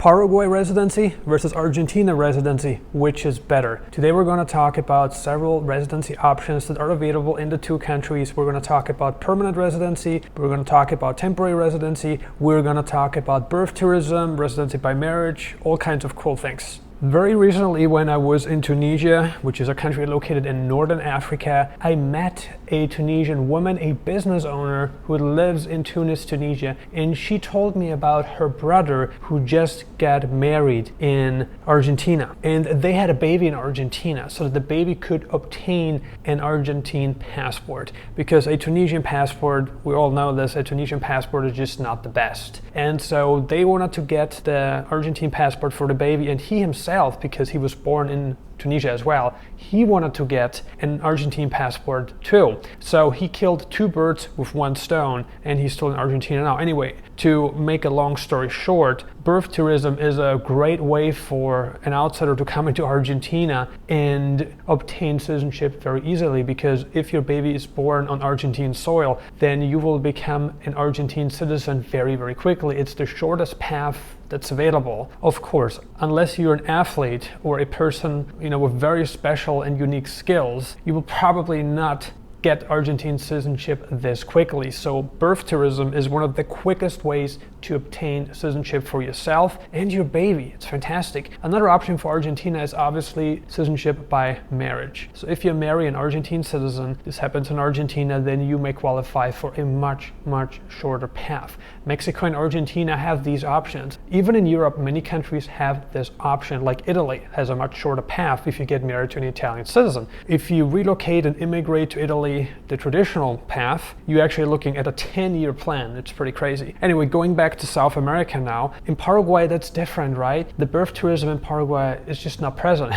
Paraguay residency versus Argentina residency, which is better? Today we're going to talk about several residency options that are available in the two countries. We're going to talk about permanent residency, we're going to talk about temporary residency, we're going to talk about birth tourism, residency by marriage, all kinds of cool things. Very recently, when I was in Tunisia, which is a country located in northern Africa, I met a Tunisian woman, a business owner who lives in Tunis, Tunisia, and she told me about her brother who just got married in Argentina. And they had a baby in Argentina, so that the baby could obtain an Argentine passport. Because a Tunisian passport, we all know this, a Tunisian passport is just not the best. And so they wanted to get the Argentine passport for the baby, and he himself, because he was born in Tunisia as well, he wanted to get an Argentine passport too. So he killed two birds with one stone, and he's still in Argentina now. Anyway, to make a long story short, birth tourism is a great way for an outsider to come into Argentina and obtain citizenship very easily, because if your baby is born on Argentine soil, then you will become an Argentine citizen very, very quickly. It's the shortest path that's available. Of course, unless you're an athlete or a person, with very special and unique skills, you will probably not get Argentine citizenship this quickly. So birth tourism is one of the quickest ways to obtain citizenship for yourself and your baby. It's fantastic. Another option for Argentina is obviously citizenship by marriage. So if you marry an Argentine citizen, this happens in Argentina, then you may qualify for a much, much shorter path. Mexico and Argentina have these options. Even in Europe, many countries have this option, like Italy has a much shorter path if you get married to an Italian citizen. If you relocate and immigrate to Italy, the traditional path, you're actually looking at a 10-year plan. It's pretty crazy. Anyway, going back to South America now, in Paraguay that's different, right? The birth tourism in Paraguay is just not present.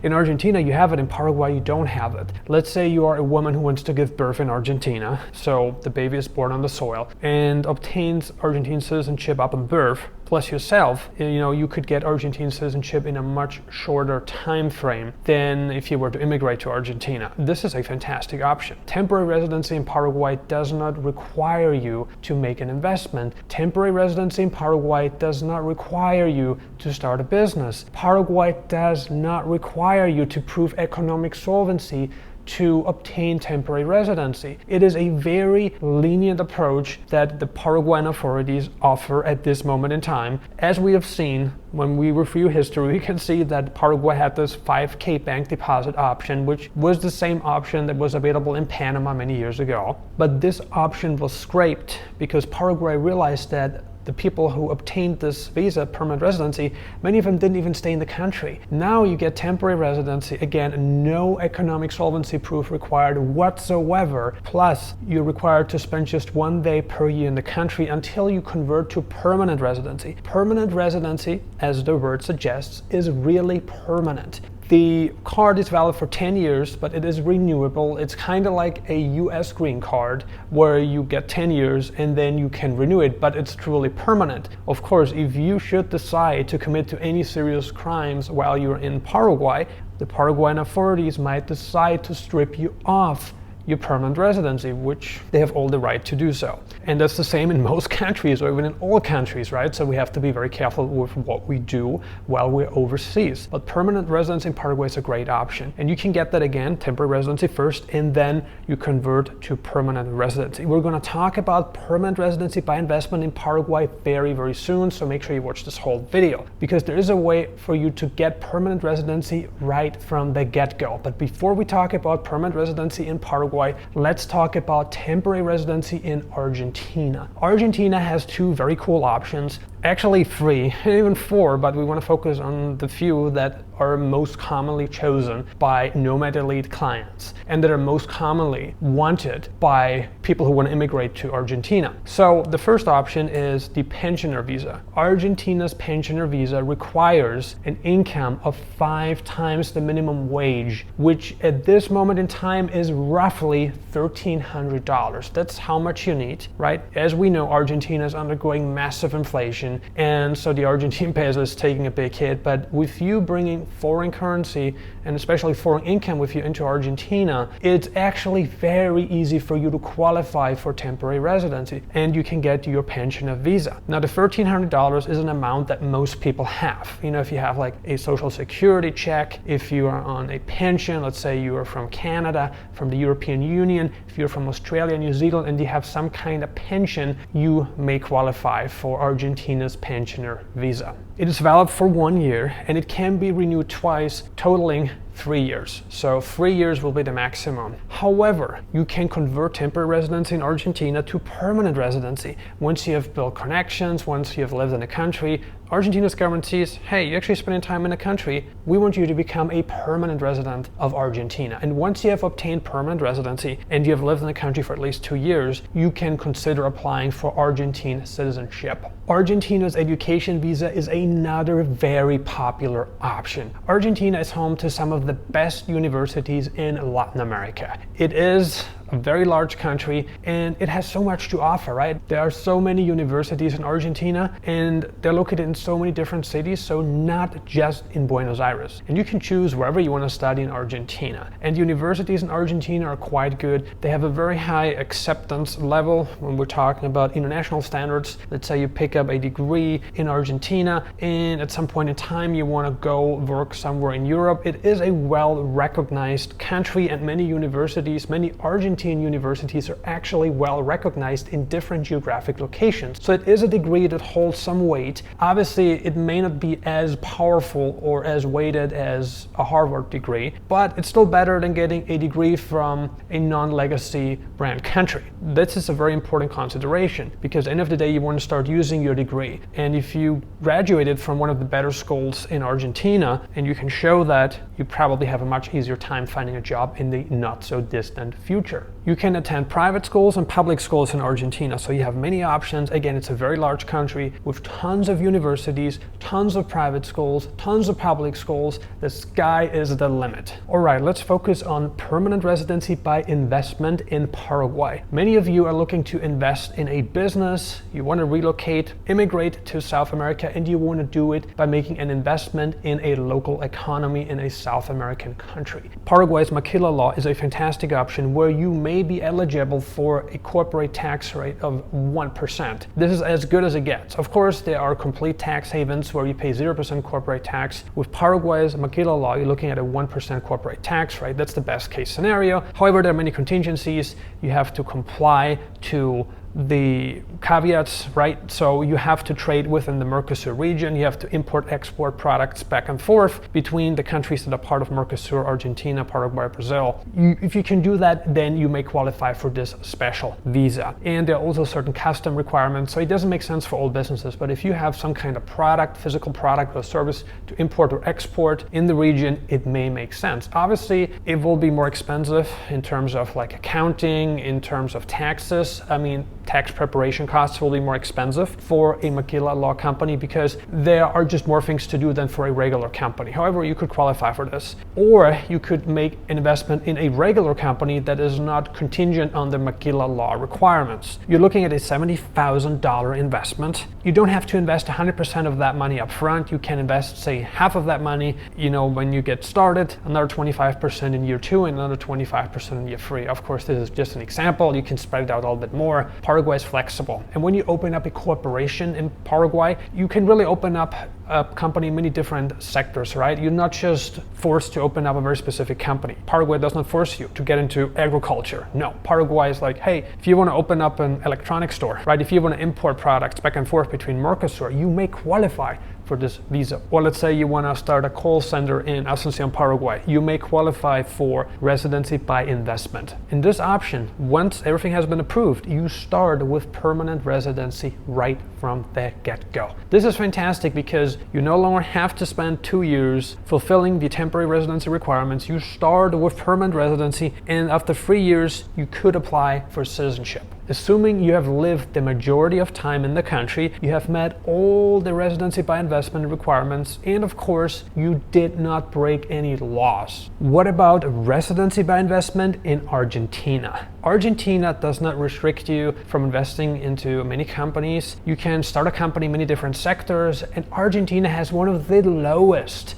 In Argentina you have it, in Paraguay you don't have it. Let's say you are a woman who wants to give birth in Argentina, so the baby is born on the soil and obtains Argentine citizenship upon birth, plus yourself, you could get Argentine citizenship in a much shorter time frame than if you were to immigrate to Argentina. This is a fantastic option. Temporary residency in Paraguay does not require you to make an investment. Temporary residency in Paraguay does not require you to start a business. Paraguay does not require you to prove economic solvency to obtain temporary residency. It is a very lenient approach that the Paraguayan authorities offer at this moment in time. As we have seen, when we review history, we can see that Paraguay had this 5K bank deposit option, which was the same option that was available in Panama many years ago. But this option was scrapped because Paraguay realized that the people who obtained this visa, permanent residency, many of them didn't even stay in the country. Now you get temporary residency, again, no economic solvency proof required whatsoever, plus you're required to spend just 1 day per year in the country until you convert to permanent residency. Permanent residency, as the word suggests, is really permanent. The card is valid for 10 years, but it is renewable. It's kind of like a US green card where you get 10 years and then you can renew it, but it's truly permanent. Of course, if you should decide to commit to any serious crimes while you're in Paraguay, the Paraguayan authorities might decide to strip you off your permanent residency, which they have all the right to do so. And that's the same in most countries, or even in all countries, right? So we have to be very careful with what we do while we're overseas. But permanent residence in Paraguay is a great option. And you can get that again, temporary residency first, and then you convert to permanent residency. We're gonna talk about permanent residency by investment in Paraguay very, very soon, so make sure you watch this whole video, because there is a way for you to get permanent residency right from the get-go. But before we talk about permanent residency in Paraguay, let's talk about temporary residency in Argentina. Argentina has two very cool options. Actually 3, even 4, but we want to focus on the few that are most commonly chosen by Nomad Elite clients and that are most commonly wanted by people who want to immigrate to Argentina. So the first option is the pensioner visa. Argentina's pensioner visa requires an income of 5 times the minimum wage, which at this moment in time is roughly $1,300. That's how much you need, right? As we know, Argentina is undergoing massive inflation. devaluation, and so the Argentine peso is taking a big hit. But with you bringing foreign currency and especially foreign income with you into Argentina, it's actually very easy for you to qualify for temporary residency, and you can get your pensioner visa. Now, the $1,300 is an amount that most people have. You know, if you have like a social security check, if you are on a pension, let's say you are from Canada, from the European Union, if you're from Australia, New Zealand, and you have some kind of pension, you may qualify for Argentina's pensioner visa. It is valid for 1 year, and it can be renewed twice, totaling 3 years. So 3 years will be the maximum. However, you can convert temporary residency in Argentina to permanent residency. Once you have built connections, once you have lived in the country, Argentina's government sees, hey, you're actually spending time in the country, we want you to become a permanent resident of Argentina. And once you have obtained permanent residency and you have lived in the country for at least 2 years, you can consider applying for Argentine citizenship. Argentina's education visa is another very popular option. Argentina is home to some of the best universities in Latin America. It is a very large country and it has so much to offer, right? There are so many universities in Argentina and they're located in so many different cities, so not just in Buenos Aires. And you can choose wherever you want to study in Argentina. And universities in Argentina are quite good. They have a very high acceptance level when we're talking about international standards. Let's say you pick up a degree in Argentina and at some point in time you want to go work somewhere in Europe. It is a well-recognized country, and many universities, many Argentine universities are actually well recognized in different geographic locations. So it is a degree that holds some weight. Obviously, it may not be as powerful or as weighted as a Harvard degree, but it's still better than getting a degree from a non-legacy brand country. This is a very important consideration because at the end of the day, you want to start using your degree. And if you graduated from one of the better schools in Argentina and you can show that, you probably have a much easier time finding a job in the not so distant future. You can attend private schools and public schools in Argentina, so you have many options. Again, it's a very large country with tons of universities, tons of private schools, tons of public schools. The sky is the limit. All right, let's focus on permanent residency by investment in Paraguay. Many of you are looking to invest in a business, you want to relocate, immigrate to South America, and you want to do it by making an investment in a local economy in a South American country. Paraguay's maquila law is a fantastic option where you may be eligible for a corporate tax rate of 1%. This is as good as it gets. Of course, there are complete tax havens where you pay 0% corporate tax. With Paraguay's maquila law, you're looking at a 1% corporate tax rate. That's the best case scenario. However, there are many contingencies. You have to comply to the caveats, right? So you have to trade within the Mercosur region. You have to import, export products back and forth between the countries that are part of Mercosur, Argentina, Paraguay, Brazil. If you can do that, then you may qualify for this special visa. And there are also certain custom requirements. So it doesn't make sense for all businesses, but if you have some kind of product, physical product or service to import or export in the region, it may make sense. Obviously, it will be more expensive in terms of like accounting, in terms of taxes. I mean, tax preparation costs will be more expensive for a maquila law company because there are just more things to do than for a regular company. However, you could qualify for this. Or you could make an investment in a regular company that is not contingent on the maquila law requirements. You're looking at a $70,000 investment. You don't have to invest 100% of that money up front. You can invest, say, half of that money, when you get started, another 25% in year 2, and another 25% in year 3. Of course, this is just an example. You can spread it out a little bit more. Paraguay is flexible. And when you open up a corporation in Paraguay, you can really open up a company in many different sectors, right? You're not just forced to open up a very specific company. Paraguay does not force you to get into agriculture. No, Paraguay is like, hey, if you want to open up an electronics store, right? If you want to import products back and forth between Mercosur, you may qualify for this visa. Or let's say you want to start a call center in Asunción, Paraguay. You may qualify for residency by investment. In this option, once everything has been approved, you start with permanent residency right from the get-go. This is fantastic because you no longer have to spend 2 years fulfilling the temporary residency requirements. You start with permanent residency, and after 3 years, you could apply for citizenship. Assuming you have lived the majority of time in the country, you have met all the residency by investment requirements, and of course, you did not break any laws. What about residency by investment in Argentina? Argentina does not restrict you from investing into many companies. You can start a company in many different sectors, and Argentina has one of the lowest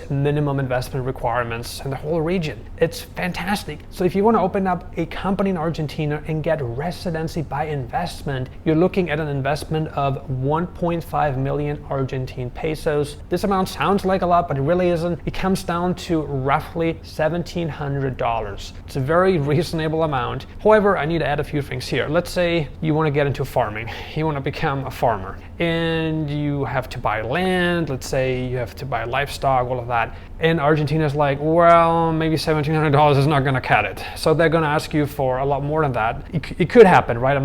minimum investment requirements in the whole region. It's fantastic. So if you want to open up a company in Argentina and get residency by investment, you're looking at an investment of 1.5 million Argentine pesos. This amount sounds like a lot, but it really isn't. It comes down to roughly $1,700. It's a very reasonable amount. However, I need to add a few things here. Let's say you want to get into farming. You want to become a farmer, and you have to buy land. Let's say you have to buy livestock, all of that. And Argentina's like, well, maybe $1,700 is not going to cut it. So they're going to ask you for a lot more than that. It could happen, right? I'm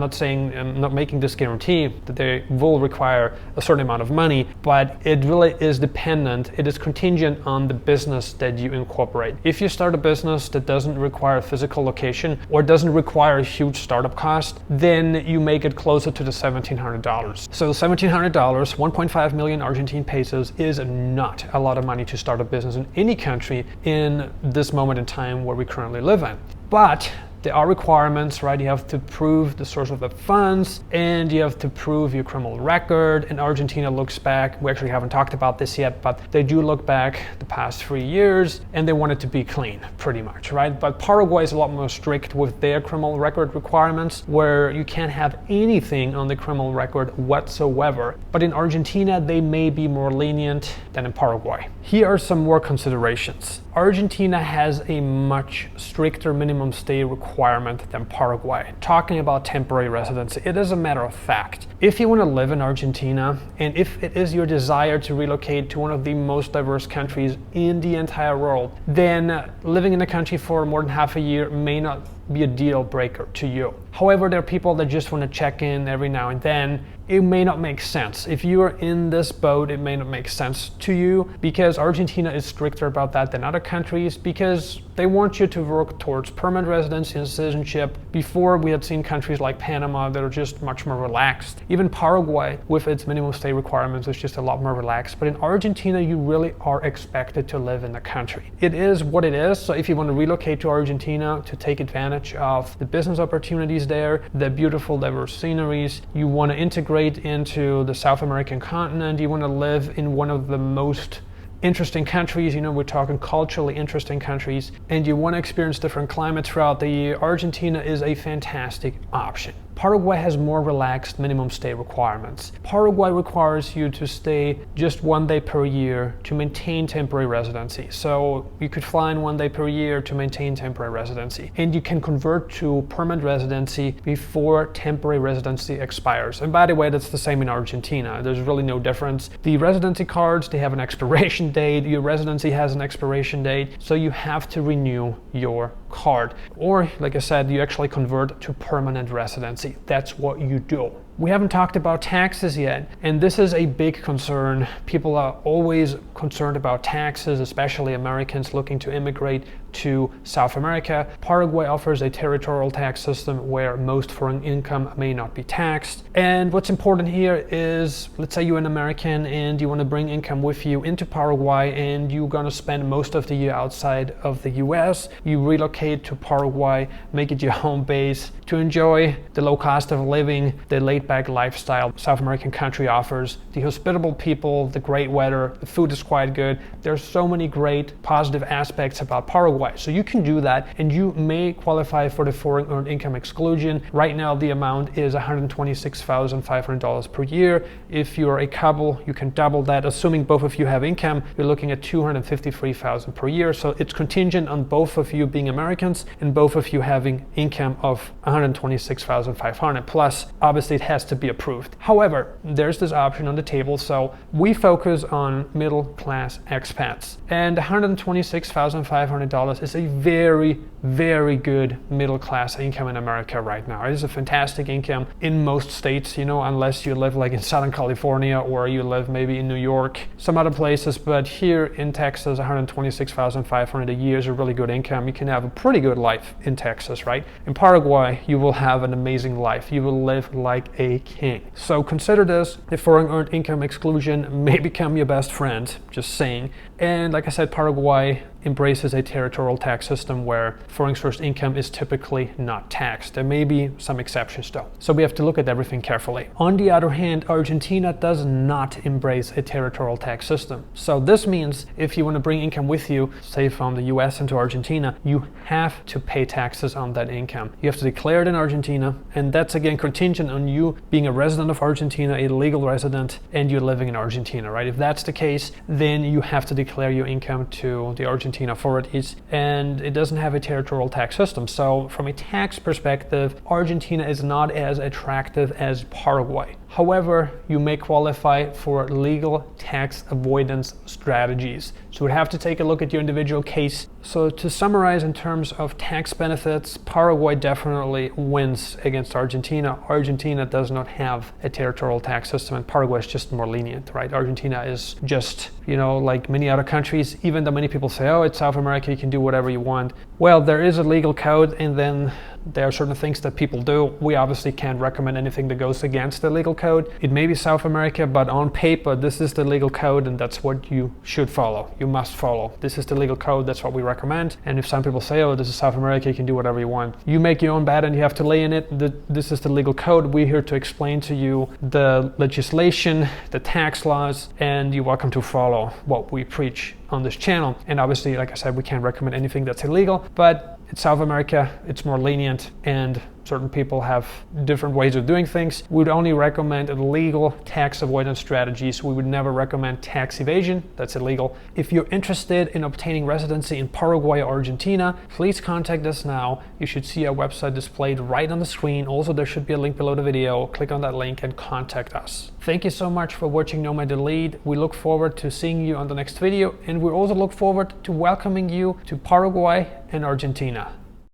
not making this guarantee that they will require a certain amount of money, but it really is dependent. It is contingent on the business that you incorporate. If you start a business that doesn't require a physical location or doesn't require a huge startup cost, then you make it closer to the $1,700. So $1,700, 1.5 million Argentine pesos is not a lot of money to start a business in any country in this moment in time where we currently live in. But there are requirements, right? You have to prove the source of the funds, and you have to prove your criminal record. And Argentina looks back, we actually haven't talked about this yet, but they do look back the past 3 years, and they want it to be clean, pretty much, right? But Paraguay is a lot more strict with their criminal record requirements, where you can't have anything on the criminal record whatsoever. But in Argentina, they may be more lenient than in Paraguay. Here are some more considerations. Argentina has a much stricter minimum stay requirement than Paraguay. Talking about temporary residency, it is a matter of fact. If you want to live in Argentina, and if it is your desire to relocate to one of the most diverse countries in the entire world, then living in the country for more than half a year may not be a deal breaker to you. However, there are people that just want to check in every now and then. It may not make sense. If you are in this boat, it may not make sense to you, because Argentina is stricter about that than other countries, because they want you to work towards permanent residency and citizenship. Before, we had seen countries like Panama that are just much more relaxed. Even Paraguay, with its minimum stay requirements, is just a lot more relaxed. But in Argentina, you really are expected to live in the country. It is what it is. So if you want to relocate to Argentina to take advantage of the business opportunities there, the beautiful diverse sceneries, you want to integrate into the South American continent, you want to live in one of the most interesting countries, we're talking culturally interesting countries, and you want to experience different climates throughout the year, Argentina is a fantastic option. Paraguay has more relaxed minimum stay requirements. Paraguay requires you to stay just 1 day per year to maintain temporary residency. So you could fly in 1 day per year to maintain temporary residency. And you can convert to permanent residency before temporary residency expires. And by the way, that's the same in Argentina. There's really no difference. The residency cards, they have an expiration date. Your residency has an expiration date. So you have to renew your card. Or, like I said, you actually convert to permanent residency. That's what you do. We haven't talked about taxes yet, and this is a big concern. People are always concerned about taxes, especially Americans looking to immigrate to South America. Paraguay offers a territorial tax system where most foreign income may not be taxed. And what's important here is, let's say you're an American and you want to bring income with you into Paraguay, and you're going to spend most of the year outside of the US. You relocate to Paraguay, make it your home base to enjoy the low cost of living, the laid-back lifestyle South American country offers, the hospitable people, the great weather, the food is quite good. There's so many great positive aspects about Paraguay. So you can do that, and you may qualify for the foreign earned income exclusion. Right now the amount is $126,500 per year. If you're a couple, you can double that. Assuming both of you have income, you're looking at $253,000 per year. So it's contingent on both of you being Americans and both of you having income of $126,500 plus. Obviously, it has to be approved. However, there's this option on the table. So we focus on middle class expats, and $126,500 is a very, very good middle class income in America right now. It is a fantastic income in most states, unless you live like in Southern California or you live maybe in New York, some other places. But here in Texas, $126,500 a year is a really good income. You can have a pretty good life in Texas, right? In Paraguay, you will have an amazing life. You will live like a king. So consider this. The foreign earned income exclusion may become your best friend, just saying. And like I said, Paraguay embraces a territorial tax system where foreign sourced income is typically not taxed. There may be some exceptions though. So we have to look at everything carefully. On the other hand, Argentina does not embrace a territorial tax system. So this means if you want to bring income with you, say from the US into Argentina, you have to pay taxes on that income. You have to declare it in Argentina, and that's again contingent on you being a resident of Argentina, a legal resident, and you're living in Argentina, right? If that's the case, then you have to declare your income to the Argentina authorities, and it doesn't have a territorial tax system. So from a tax perspective, Argentina is not as attractive as Paraguay. However, you may qualify for legal tax avoidance strategies. So we'd have to take a look at your individual case. So to summarize in terms of tax benefits, Paraguay definitely wins against Argentina. Argentina does not have a territorial tax system, and Paraguay is just more lenient, right? Argentina is just, like many other countries, even though many people say, oh, it's South America, you can do whatever you want. Well, there is a legal code, and then there are certain things that people do. We obviously can't recommend anything that goes against the legal code. It may be South America, but on paper, this is the legal code, and that's what you should follow. You must follow. This is the legal code. That's what we recommend. And if some people say, oh, this is South America, you can do whatever you want. You make your own bed and you have to lay in it. This is the legal code. We're here to explain to you the legislation, the tax laws, and you're welcome to follow what we preach on this channel. And obviously, like I said, we can't recommend anything that's illegal, but it's South America, it's more lenient, and certain people have different ways of doing things. We would only recommend legal tax avoidance strategies. We would never recommend tax evasion. That's illegal. If you're interested in obtaining residency in Paraguay or Argentina, please contact us now. You should see our website displayed right on the screen. Also, there should be a link below the video. Click on that link and contact us. Thank you so much for watching Nomad Elite. We look forward to seeing you on the next video, and we also look forward to welcoming you to Paraguay and Argentina.